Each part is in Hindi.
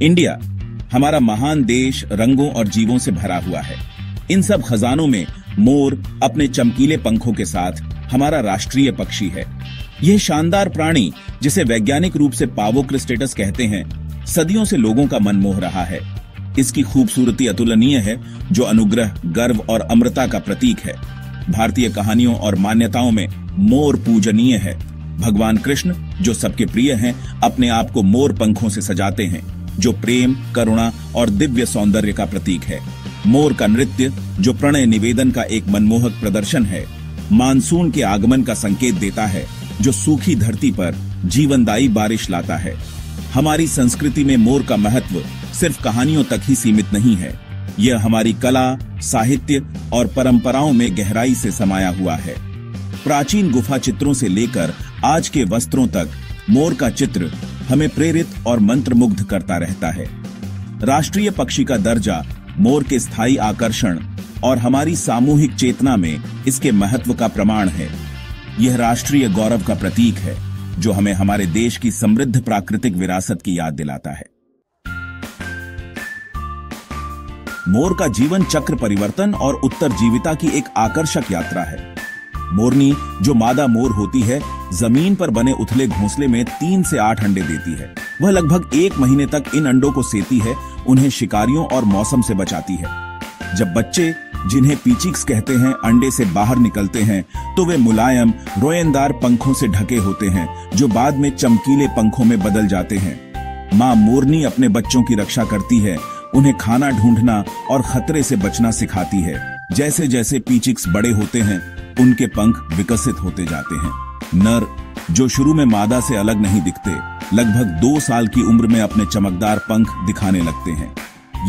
इंडिया हमारा महान देश रंगों और जीवों से भरा हुआ है। इन सब खजानों में मोर अपने चमकीले पंखों के साथ हमारा राष्ट्रीय पक्षी है। यह शानदार प्राणी, जिसे वैज्ञानिक रूप से पावोक्रिस्टेटस कहते हैं, सदियों से लोगों का मन मोह रहा है। इसकी खूबसूरती अतुलनीय है, जो अनुग्रह, गर्व और अमरता का प्रतीक है। भारतीय कहानियों और मान्यताओं में मोर पूजनीय है। भगवान कृष्ण, जो सबके प्रिय हैं, अपने आप को मोर पंखों से सजाते हैं, जो प्रेम, करुणा और दिव्य सौंदर्य का प्रतीक है। मोर का नृत्य, जो प्रणय निवेदन का एक मनमोहक प्रदर्शन है, मानसून के आगमन का संकेत देता है, जो सूखी धरती पर जीवनदायी बारिश लाता है। हमारी संस्कृति में मोर का महत्व सिर्फ कहानियों तक ही सीमित नहीं है। यह हमारी कला, साहित्य और परंपराओं में गहराई से समाया हुआ है। प्राचीन गुफा चित्रों से लेकर आज के वस्त्रों तक मोर का चित्र हमें प्रेरित और मंत्रमुग्ध करता रहता है। राष्ट्रीय पक्षी का दर्जा मोर के स्थायी आकर्षण और हमारी सामूहिक चेतना में इसके महत्व का प्रमाण है। यह राष्ट्रीय गौरव का प्रतीक है, जो हमें हमारे देश की समृद्ध प्राकृतिक विरासत की याद दिलाता है। मोर का जीवन चक्र परिवर्तन और उत्तरजीविता की एक आकर्षक यात्रा है। मोरनी, जो मादा मोर होती है, जमीन पर बने उथले घोंसले में 3 से 8 अंडे देती है। वह लगभग 1 महीने तक इन अंडों को सेती है, उन्हें शिकारियों और मौसम से बचाती है। जब बच्चे, जिन्हें पीचिक्स कहते हैं, अंडे से बाहर निकलते हैं, तो वे मुलायम, रोएंदार पंखों से ढके होते हैं, जो बाद में चमकीले पंखों में बदल जाते हैं। मां मोरनी अपने बच्चों की रक्षा करती है, उन्हें खाना ढूंढना और खतरे से बचना सिखाती है। जैसे जैसे पीचिक्स बड़े होते हैं, उनके पंख विकसित होते जाते हैं। नर, जो शुरू में मादा से अलग नहीं दिखते, लगभग 2 साल की उम्र में अपने चमकदार पंख दिखाने लगते हैं।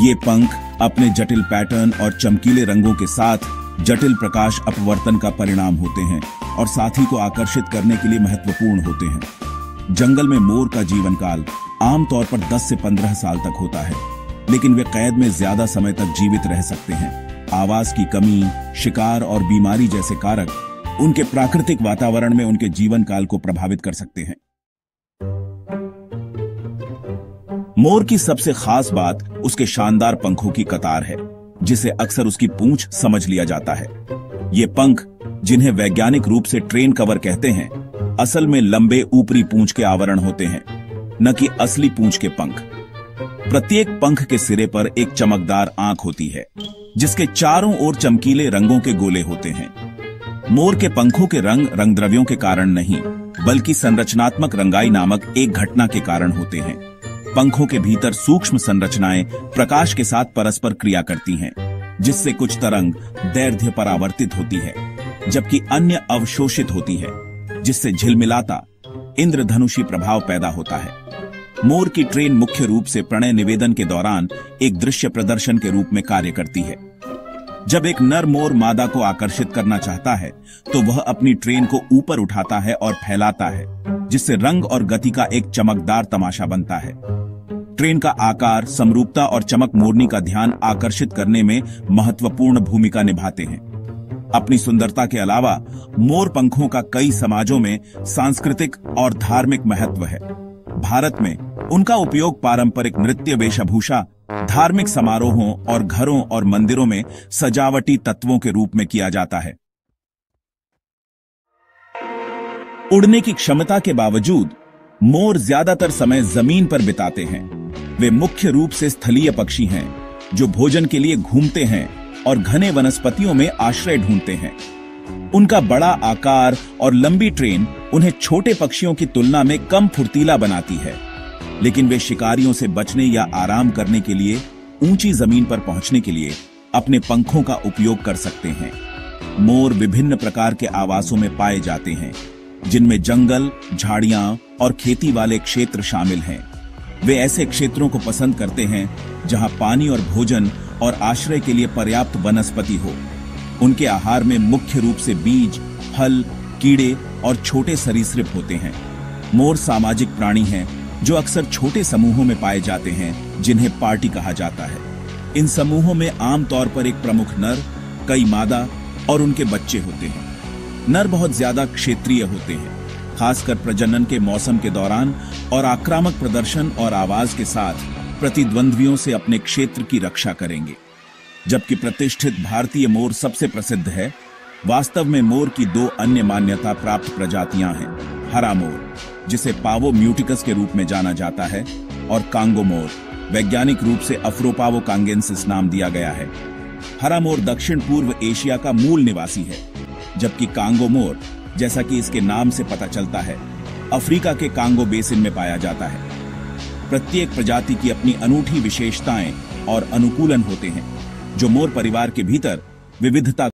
ये पंख अपने जटिल पैटर्न और चमकीले रंगों के साथ जटिल प्रकाश अपवर्तन का परिणाम होते हैं और साथी को आकर्षित करने के लिए महत्वपूर्ण होते हैं। जंगल में मोर का जीवन काल आमतौर पर 10 से 15 साल तक होता है, लेकिन वे कैद में ज्यादा समय तक जीवित रह सकते हैं। आवास की कमी, शिकार और बीमारी जैसे कारक उनके प्राकृतिक वातावरण में उनके जीवन काल को प्रभावित कर सकते हैं। मोर की सबसे खास बात उसके शानदार पंखों की कतार है, जिसे अक्सर उसकी पूंछ समझ लिया जाता है। ये पंख, जिन्हें वैज्ञानिक रूप से ट्रेन कवर कहते हैं, असल में लंबे ऊपरी पूंछ के आवरण होते हैं, न कि असली पूंछ के पंख। प्रत्येक पंख के सिरे पर एक चमकदार आंख होती है, जिसके चारों ओर चमकीले रंगों के गोले होते हैं। मोर के पंखों के रंग रंगद्रव्यों के कारण नहीं, बल्कि संरचनात्मक रंगाई नामक एक घटना के कारण होते हैं। पंखों के भीतर सूक्ष्म संरचनाएं प्रकाश के साथ परस्पर क्रिया करती हैं, जिससे कुछ तरंग दैर्ध्य परावर्तित होती है, जबकि अन्य अवशोषित होती है, जिससे झिलमिलाता इंद्रधनुषी प्रभाव पैदा होता है। मोर की ट्रेन मुख्य रूप से प्रणय निवेदन के दौरान एक दृश्य प्रदर्शन के रूप में कार्य करती है। जब एक नर मोर मादा को आकर्षित करना चाहता है, तो वह अपनी ट्रेन को ऊपर उठाता है और फैलाता है, जिससे रंग और गति का एक चमकदार तमाशा बनता है। ट्रेन का आकार, समरूपता और चमक मोरनी का ध्यान आकर्षित करने में महत्वपूर्ण भूमिका निभाते हैं। अपनी सुंदरता के अलावा मोर पंखों का कई समाजों में सांस्कृतिक और धार्मिक महत्व है। भारत में उनका उपयोग पारंपरिक नृत्य, वेशभूषा, धार्मिक समारोहों और घरों और मंदिरों में सजावटी तत्वों के रूप में किया जाता है। उड़ने की क्षमता के बावजूद मोर ज्यादातर समय जमीन पर बिताते हैं। वे मुख्य रूप से स्थलीय पक्षी हैं, जो भोजन के लिए घूमते हैं और घने वनस्पतियों में आश्रय ढूंढते हैं। उनका बड़ा आकार और लंबी ट्रेन उन्हें छोटे पक्षियों की तुलना में कम फुर्तीला बनाती है, लेकिन वे शिकारियों से बचने या आराम करने के लिए ऊंची जमीन पर पहुंचने के लिए अपने पंखों का उपयोग कर सकते हैं। मोर विभिन्न प्रकार के आवासों में पाए जाते हैं, जिनमें जंगल, झाड़ियां और खेती वाले क्षेत्र शामिल हैं। वे ऐसे क्षेत्रों को पसंद करते हैं जहां पानी और भोजन और आश्रय के लिए पर्याप्त वनस्पति हो। उनके आहार में मुख्य रूप से बीज, फल, कीड़े और छोटे सरीसृप होते हैं। मोर सामाजिक प्राणी हैं, जो अक्सर छोटे समूहों में पाए जाते हैं, जिन्हें पार्टी कहा जाता है। इन समूहों में आमतौर पर एक प्रमुख नर, कई मादा और उनके बच्चे होते हैं। नर बहुत ज्यादा क्षेत्रीय होते हैं, खासकर प्रजनन के मौसम के दौरान, और आक्रामक प्रदर्शन और आवाज के साथ प्रतिद्वंद्वियों से अपने क्षेत्र की रक्षा करेंगे। जबकि प्रतिष्ठित भारतीय मोर सबसे प्रसिद्ध है, वास्तव में मोर की दो अन्य मान्यता प्राप्त प्रजातियां हैं। हरा मोर, जिसे पावो म्यूटिकस के रूप में जाना जाता है, और कांगो मोर, वैज्ञानिक रूप से अफ्रोपावो कांगेंसिस नाम दिया गया है। हरा मोर दक्षिण पूर्व एशिया का मूल निवासी है, जबकि कांगो मोर, जैसा कि इसके नाम से पता चलता है, अफ्रीका के कांगो बेसिन में पाया जाता है। प्रत्येक प्रजाति की अपनी अनूठी विशेषताएं और अनुकूलन होते हैं, जो मोर परिवार के भीतर विविधता